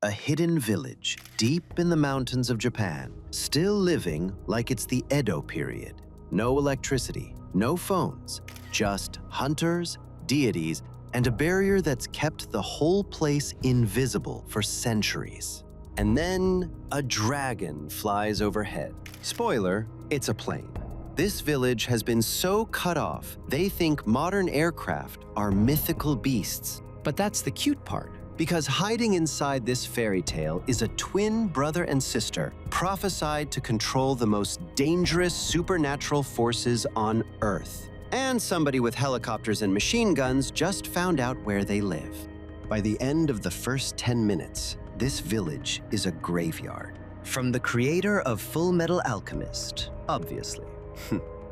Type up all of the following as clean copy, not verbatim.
a hidden village deep in the mountains of Japan, still living like it's the Edo period. No electricity, no phones, just hunters, deities, and a barrier that's kept the whole place invisible for centuries. And then a dragon flies overhead. Spoiler, it's a plane. This village has been so cut off, they think modern aircraft are mythical beasts. But that's the cute part, because hiding inside this fairy tale is a twin brother and sister prophesied to control the most dangerous supernatural forces on Earth. And somebody with helicopters and machine guns just found out where they live. By the end of the first 10 minutes, this village is a graveyard. From the creator of Full Metal Alchemist, obviously.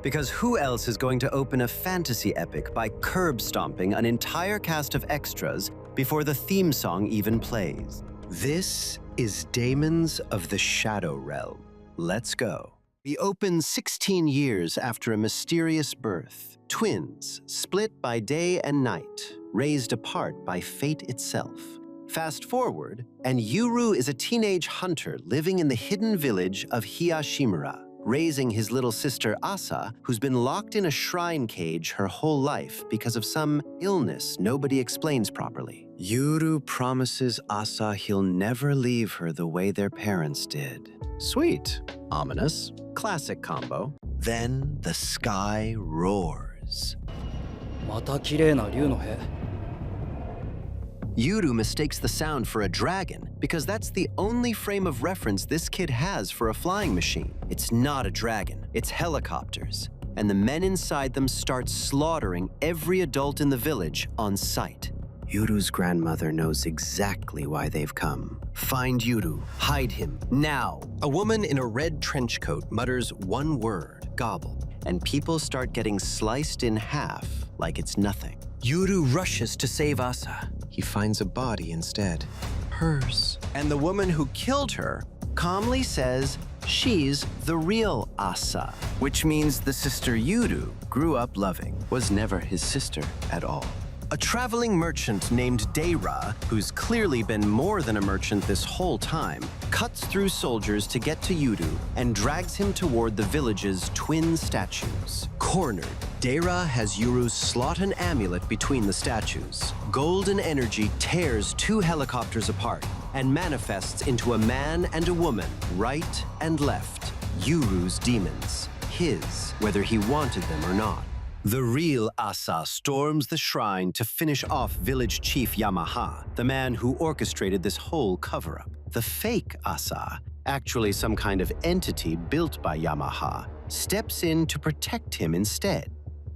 Because who else is going to open a fantasy epic by curb-stomping an entire cast of extras before the theme song even plays? This is Daemons of the Shadow Realm. Let's go. We open 16 years after a mysterious birth. Twins, split by day and night, raised apart by fate itself. Fast forward, and Yuru is a teenage hunter living in the hidden village of Hiyashimura, raising his little sister Asa, who's been locked in a shrine cage her whole life because of some illness nobody explains properly. Yuru promises Asa he'll never leave her the way their parents did. Sweet. Ominous. Classic combo. Then the sky roars. また綺麗な竜の兵。 Yuru mistakes the sound for a dragon because that's the only frame of reference this kid has for a flying machine. It's not a dragon, it's helicopters. And the men inside them start slaughtering every adult in the village on sight. Yuru's grandmother knows exactly why they've come. Find Yuru, hide him, now. A woman in a red trench coat mutters one word, gobble, and people start getting sliced in half like it's nothing. Yuru rushes to save Asa. He finds a body instead. Hers. And the woman who killed her calmly says she's the real Asa, which means the sister Yuru grew up loving was never his sister at all. A traveling merchant named Deira, who's clearly been more than a merchant this whole time, cuts through soldiers to get to Yuru and drags him toward the village's twin statues. Cornered, Deira has Yuru slot an amulet between the statues. Golden energy tears two helicopters apart and manifests into a man and a woman, right and left. Yuru's demons, his, whether he wanted them or not. The real Asa storms the shrine to finish off village chief Yamaha, the man who orchestrated this whole cover-up. The fake Asa, actually some kind of entity built by Yamaha, steps in to protect him instead.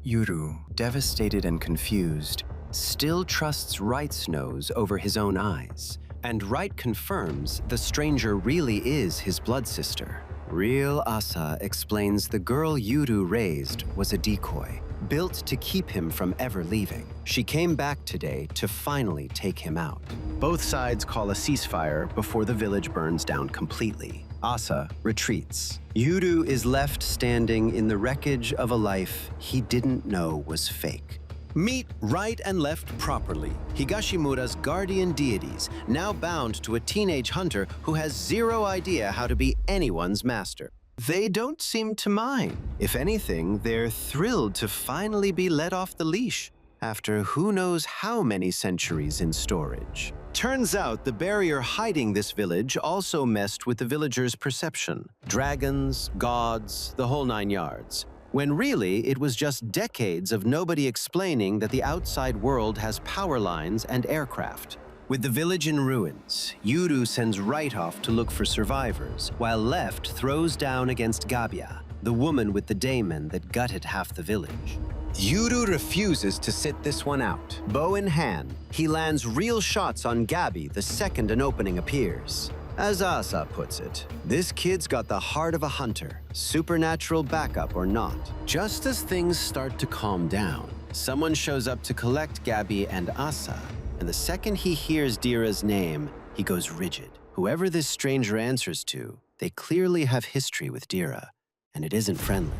Yuru, devastated and confused, still trusts Right's nose over his own eyes, and Right confirms the stranger really is his blood sister. Real Asa explains the girl Yuru raised was a decoy, built to keep him from ever leaving. She came back today to finally take him out. Both sides call a ceasefire before the village burns down completely. Asa retreats. Yuru is left standing in the wreckage of a life he didn't know was fake. Meet right and left properly. Higashimura's guardian deities, now bound to a teenage hunter who has zero idea how to be anyone's master. They don't seem to mind. If anything, they're thrilled to finally be let off the leash after who knows how many centuries in storage. Turns out the barrier hiding this village also messed with the villagers' perception. Dragons, gods, the whole 9 yards. When really, it was just decades of nobody explaining that the outside world has power lines and aircraft. With the village in ruins, Yuru sends Right off to look for survivors, while Left throws down against Gabia, the woman with the daemon that gutted half the village. Yuru refuses to sit this one out. Bow in hand, he lands real shots on Gabi the second an opening appears. As Asa puts it, this kid's got the heart of a hunter, supernatural backup or not. Just as things start to calm down, someone shows up to collect Gabi and Asa, and the second he hears Dira's name, he goes rigid. Whoever this stranger answers to, they clearly have history with Dira, and it isn't friendly.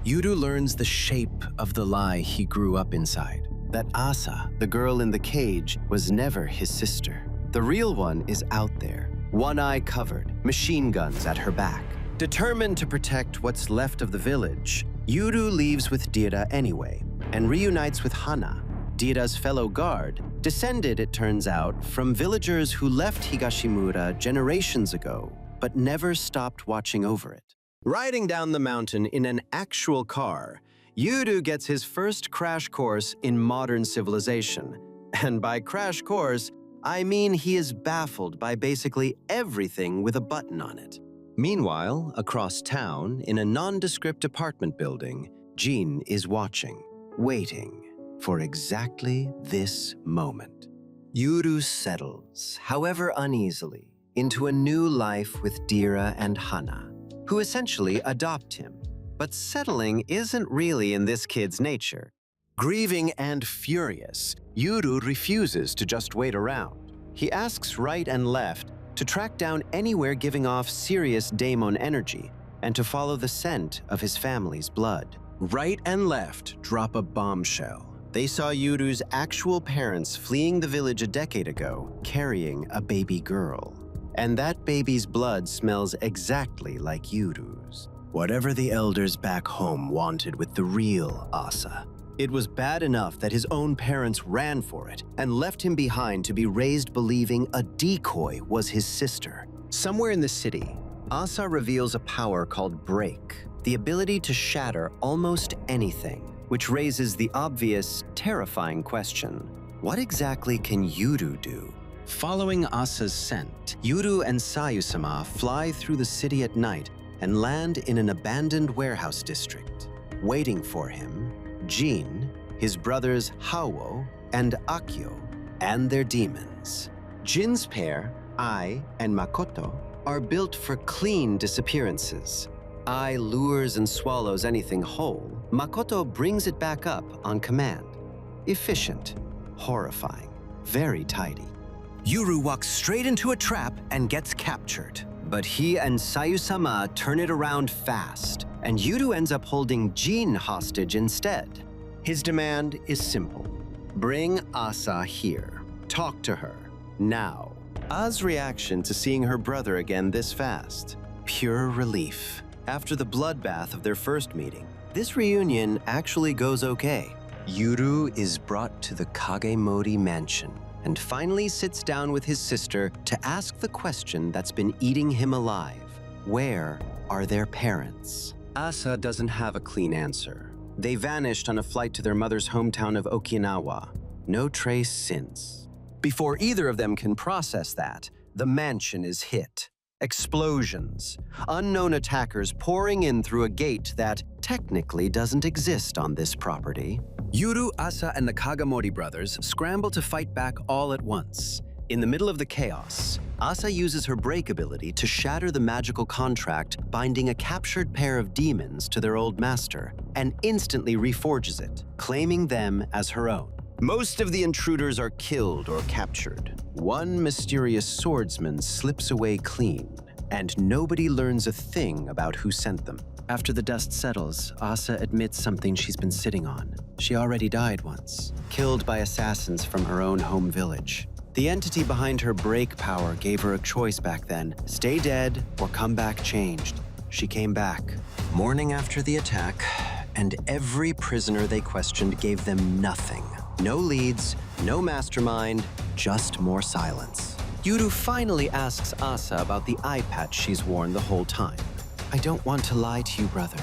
Yuru learns the shape of the lie he grew up inside, that Asa, the girl in the cage, was never his sister. The real one is out there, one eye covered, machine guns at her back. Determined to protect what's left of the village, Yuru leaves with Dira anyway and reunites with Hana, Dira's fellow guard, descended, it turns out, from villagers who left Higashimura generations ago, but never stopped watching over it. Riding down the mountain in an actual car, Yuru gets his first crash course in modern civilization. And by crash course, I mean he is baffled by basically everything with a button on it. Meanwhile, across town, in a nondescript apartment building, Jin is watching, waiting for exactly this moment. Yuru settles, however uneasily, into a new life with Dira and Hana, who essentially adopt him. But settling isn't really in this kid's nature. Grieving and furious, Yuru refuses to just wait around. He asks right and left to track down anywhere giving off serious daemon energy and to follow the scent of his family's blood. Right and left drop a bombshell. They saw Yuru's actual parents fleeing the village a decade ago, carrying a baby girl. And that baby's blood smells exactly like Yuru's. Whatever the elders back home wanted with the real Asa. It was bad enough that his own parents ran for it and left him behind to be raised believing a decoy was his sister. Somewhere in the city, Asa reveals a power called Break, the ability to shatter almost anything, which raises the obvious, terrifying question: what exactly can Yuru do? Following Asa's scent, Yuru and Sayu-sama fly through the city at night and land in an abandoned warehouse district. Waiting for him, Jin, his brothers Hawo and Akio, and their demons. Jin's pair, Ai and Makoto, are built for clean disappearances. Ai lures and swallows anything whole. Makoto brings it back up on command. Efficient, horrifying, very tidy. Yuru walks straight into a trap and gets captured. But he and Sayu-sama turn it around fast, and Yuru ends up holding Jin hostage instead. His demand is simple. Bring Asa here. Talk to her. Now. A's reaction to seeing her brother again this fast: pure relief. After the bloodbath of their first meeting, this reunion actually goes okay. Yuru is brought to the Kagamori mansion and finally sits down with his sister to ask the question that's been eating him alive. Where are their parents? Asa doesn't have a clean answer. They vanished on a flight to their mother's hometown of Okinawa. No trace since. Before either of them can process that, the mansion is hit. Explosions. Unknown attackers pouring in through a gate that technically doesn't exist on this property. Yuru, Asa, and the Kagamori brothers scramble to fight back all at once. In the middle of the chaos, Asa uses her break ability to shatter the magical contract binding a captured pair of demons to their old master, and instantly reforges it, claiming them as her own. Most of the intruders are killed or captured. One mysterious swordsman slips away clean, and nobody learns a thing about who sent them. After the dust settles, Asa admits something she's been sitting on. She already died once, killed by assassins from her own home village. The entity behind her break power gave her a choice back then: stay dead or come back changed. She came back. Morning after the attack, and every prisoner they questioned gave them nothing. No leads, no mastermind, just more silence. Yuru finally asks Asa about the eye patch she's worn the whole time. "I don't want to lie to you, brother,"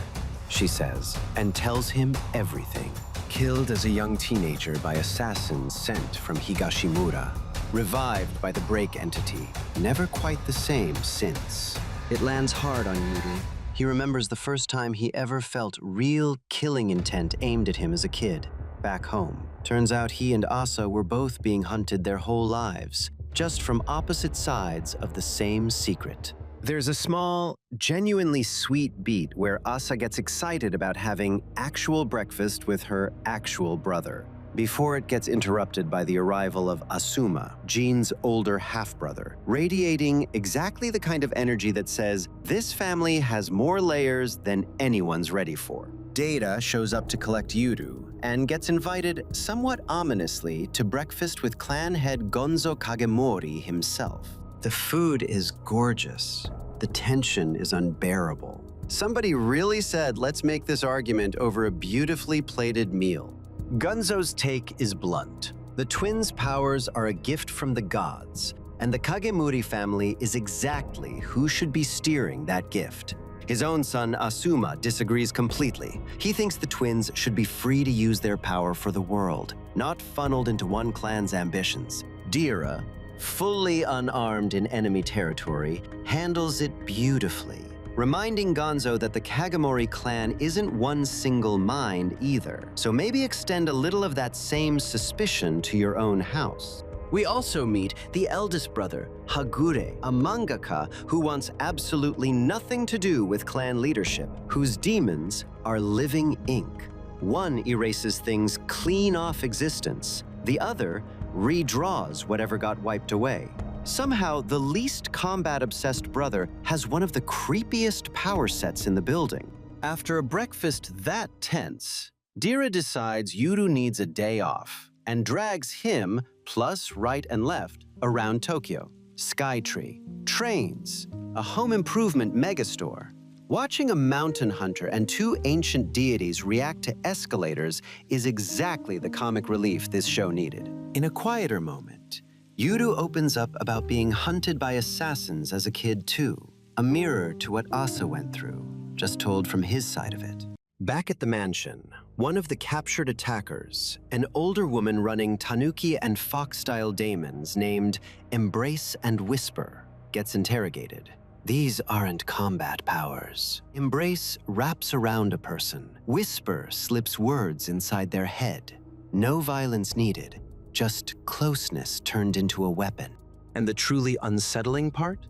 she says, and tells him everything. Killed as a young teenager by assassins sent from Higashimura. Revived by the break entity. Never quite the same since. It lands hard on Yuru. He remembers the first time he ever felt real killing intent aimed at him as a kid. Back home. Turns out he and Asa were both being hunted their whole lives, just from opposite sides of the same secret. There's a small, genuinely sweet beat where Asa gets excited about having actual breakfast with her actual brother, before it gets interrupted by the arrival of Asuma, Jin's older half-brother, radiating exactly the kind of energy that says, this family has more layers than anyone's ready for. Data shows up to collect Yuru, and gets invited somewhat ominously to breakfast with clan head Gonzo Kagamori himself. The food is gorgeous. The tension is unbearable. Somebody really said, let's make this argument over a beautifully plated meal. Gonzo's take is blunt. The twins' powers are a gift from the gods, and the Kagemori family is exactly who should be steering that gift. His own son, Asuma, disagrees completely. He thinks the twins should be free to use their power for the world, not funneled into one clan's ambitions. Dira, fully unarmed in enemy territory, handles it beautifully, reminding Gonzo that the Kagamori clan isn't one single mind either, so maybe extend a little of that same suspicion to your own house. We also meet the eldest brother, Hagure, a mangaka who wants absolutely nothing to do with clan leadership, whose demons are living ink. One erases things clean off existence, the other redraws whatever got wiped away. Somehow, the least combat-obsessed brother has one of the creepiest power sets in the building. After a breakfast that tense, Dira decides Yuru needs a day off and drags him, plus right and left, around Tokyo. Skytree, trains, a home improvement megastore. Watching a mountain hunter and two ancient deities react to escalators is exactly the comic relief this show needed. In a quieter moment, Yuru opens up about being hunted by assassins as a kid too, a mirror to what Asa went through, just told from his side of it. Back at the mansion, one of the captured attackers, an older woman running Tanuki and Fox-style Daemons named Embrace and Whisper, gets interrogated. These aren't combat powers. Embrace wraps around a person. Whisper slips words inside their head. No violence needed. Just closeness turned into a weapon. And the truly unsettling part?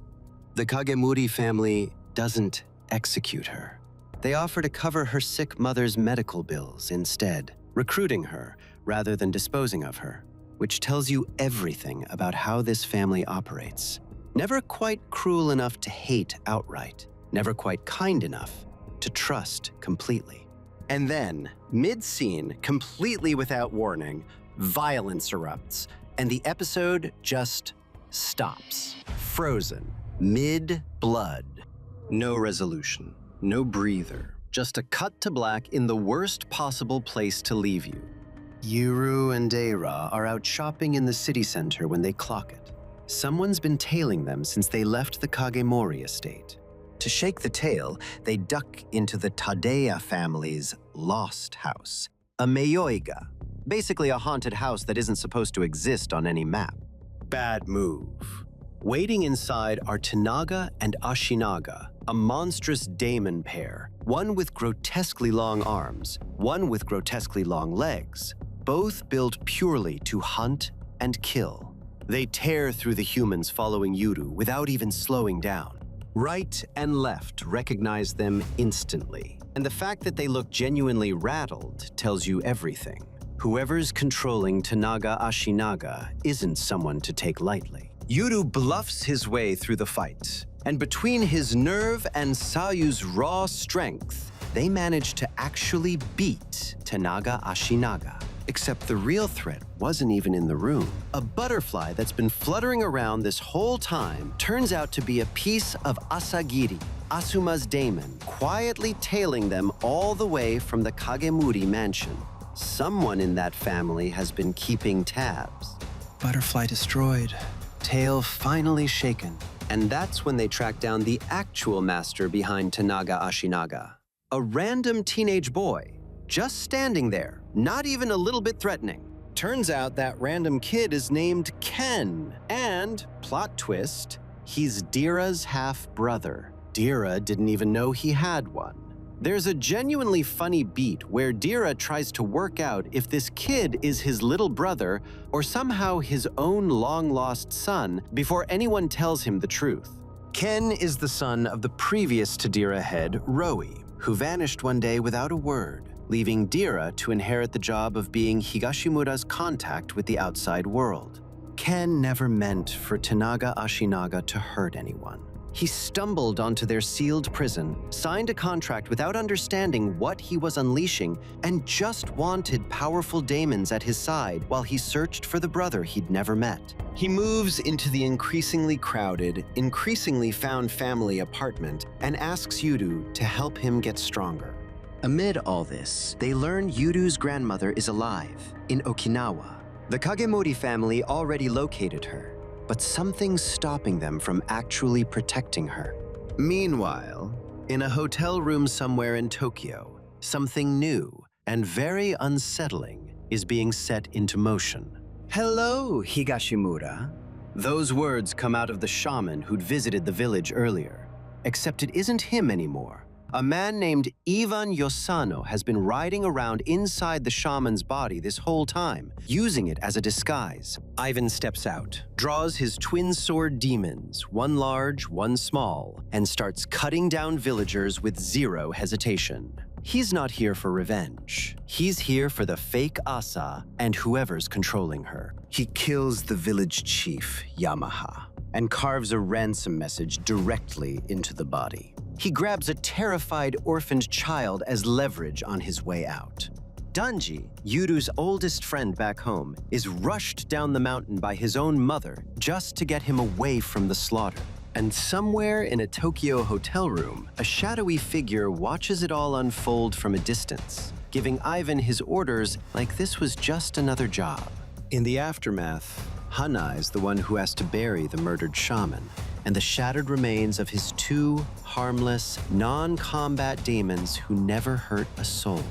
The Kagemori family doesn't execute her. They offer to cover her sick mother's medical bills instead, recruiting her rather than disposing of her, which tells you everything about how this family operates. Never quite cruel enough to hate outright, never quite kind enough to trust completely. And then, mid-scene, completely without warning, violence erupts, and the episode just stops. Frozen. Mid-blood. No resolution. No breather. Just a cut to black in the worst possible place to leave you. Yuru and Eira are out shopping in the city center when they clock it. Someone's been tailing them since they left the Kagemori estate. To shake the tail, they duck into the Tadeya family's lost house, a Meioiga, basically a haunted house that isn't supposed to exist on any map. Bad move. Waiting inside are Tanaga and Ashinaga, a monstrous daemon pair, one with grotesquely long arms, one with grotesquely long legs, both built purely to hunt and kill. They tear through the humans following Yuru without even slowing down. Right and left recognize them instantly, and the fact that they look genuinely rattled tells you everything. Whoever's controlling Tanaga Ashinaga isn't someone to take lightly. Yuru bluffs his way through the fight, and between his nerve and Sayu's raw strength, they manage to actually beat Tanaga Ashinaga. Except the real threat wasn't even in the room. A butterfly that's been fluttering around this whole time turns out to be a piece of Asagiri, Asuma's daemon, quietly tailing them all the way from the Kagemori mansion. Someone in that family has been keeping tabs. Butterfly destroyed. Tail finally shaken. And that's when they track down the actual master behind Tanaga Ashinaga. A random teenage boy, just standing there, not even a little bit threatening. Turns out that random kid is named Ken, and, plot twist, he's Dira's half-brother. Dira didn't even know he had one. There's a genuinely funny beat where Dira tries to work out if this kid is his little brother or somehow his own long-lost son before anyone tells him the truth. Ken is the son of the previous Tadira head, Roi, who vanished one day without a word, leaving Dira to inherit the job of being Higashimura's contact with the outside world. Ken never meant for Tanaga Ashinaga to hurt anyone. He stumbled onto their sealed prison, signed a contract without understanding what he was unleashing, and just wanted powerful Daemons at his side while he searched for the brother he'd never met. He moves into the increasingly crowded, increasingly found family apartment and asks Yuru to help him get stronger. Amid all this, they learn Yuru's grandmother is alive in Okinawa. The Kagamori family already located her, but something's stopping them from actually protecting her. Meanwhile, in a hotel room somewhere in Tokyo, something new and very unsettling is being set into motion. "Hello, Higashimura." Those words come out of the shaman who'd visited the village earlier. Except it isn't him anymore. A man named Ivan Yosano has been riding around inside the shaman's body this whole time, using it as a disguise. Ivan steps out, draws his twin sword demons, one large, one small, and starts cutting down villagers with zero hesitation. He's not here for revenge. He's here for the fake Asa and whoever's controlling her. He kills the village chief, Yamaha, and carves a ransom message directly into the body. He grabs a terrified orphaned child as leverage on his way out. Danji, Yuru's oldest friend back home, is rushed down the mountain by his own mother just to get him away from the slaughter. And somewhere in a Tokyo hotel room, a shadowy figure watches it all unfold from a distance, giving Ivan his orders like this was just another job. In the aftermath, Hana is the one who has to bury the murdered shaman, and the shattered remains of his two harmless, non-combat demons who never hurt a soul.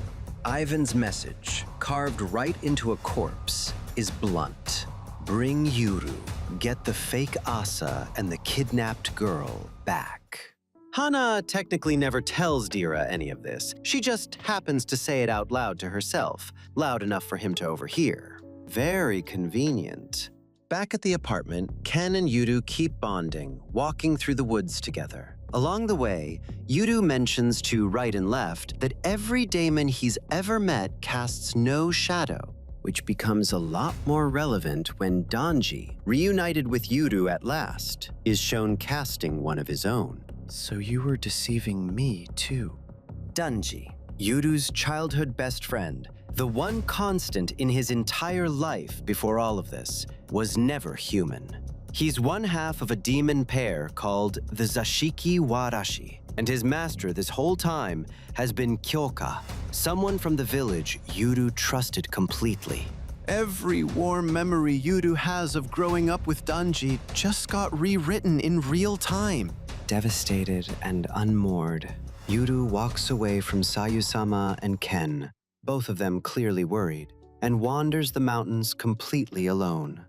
Ivan's message, carved right into a corpse, is blunt. Bring Yuru, get the fake Asa and the kidnapped girl back. Hana technically never tells Dira any of this. She just happens to say it out loud to herself, loud enough for him to overhear. Very convenient. Back at the apartment, Ken and Yuru keep bonding, walking through the woods together. Along the way, Yuru mentions to right and left that every daemon he's ever met casts no shadow, which becomes a lot more relevant when Danji, reunited with Yuru at last, is shown casting one of his own. So you were deceiving me too. Danji, Yuru's childhood best friend, the one constant in his entire life before all of this, was never human. He's one half of a demon pair called the Zashiki Warashi, and his master this whole time has been Kyoka, someone from the village Yuru trusted completely. Every warm memory Yuru has of growing up with Danji just got rewritten in real time. Devastated and unmoored, Yuru walks away from Sayu-sama and Ken, both of them clearly worried, and wanders the mountains completely alone.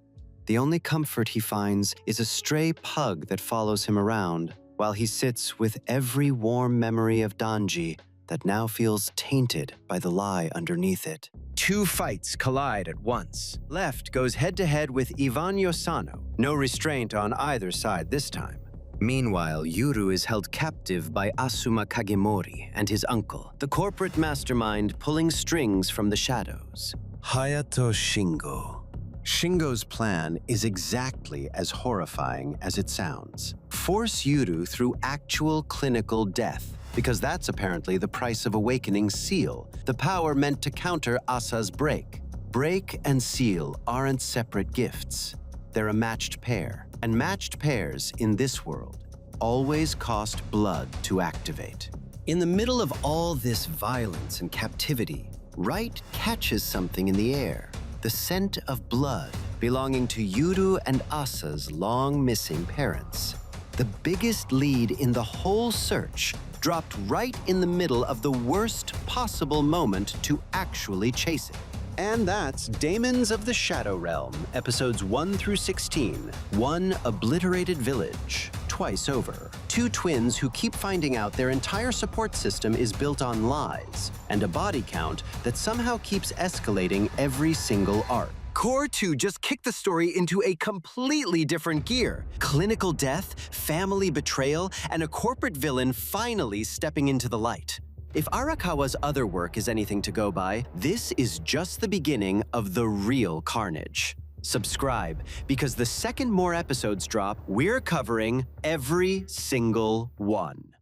The only comfort he finds is a stray pug that follows him around, while he sits with every warm memory of Danji that now feels tainted by the lie underneath it. Two fights collide at once. Left goes head-to-head with Ivan Yosano, no restraint on either side this time. Meanwhile, Yuru is held captive by Asuma Kagamori and his uncle, the corporate mastermind pulling strings from the shadows. Hayato Shingo. Shingo's plan is exactly as horrifying as it sounds. Force Yuru through actual clinical death, because that's apparently the price of Awakening's seal, the power meant to counter Asa's break. Break and seal aren't separate gifts. They're a matched pair, and matched pairs in this world always cost blood to activate. In the middle of all this violence and captivity, Wright catches something in the air, the scent of blood belonging to Yuru and Asa's long-missing parents. The biggest lead in the whole search dropped right in the middle of the worst possible moment to actually chase it. And that's Daemons of the Shadow Realm, episodes 1 through 16. One obliterated village, twice over. Two twins who keep finding out their entire support system is built on lies, and a body count that somehow keeps escalating every single arc. Core 2 just kicked the story into a completely different gear. Clinical death, family betrayal, and a corporate villain finally stepping into the light. If Arakawa's other work is anything to go by, this is just the beginning of the real carnage. Subscribe, because the second more episodes drop, we're covering every single one.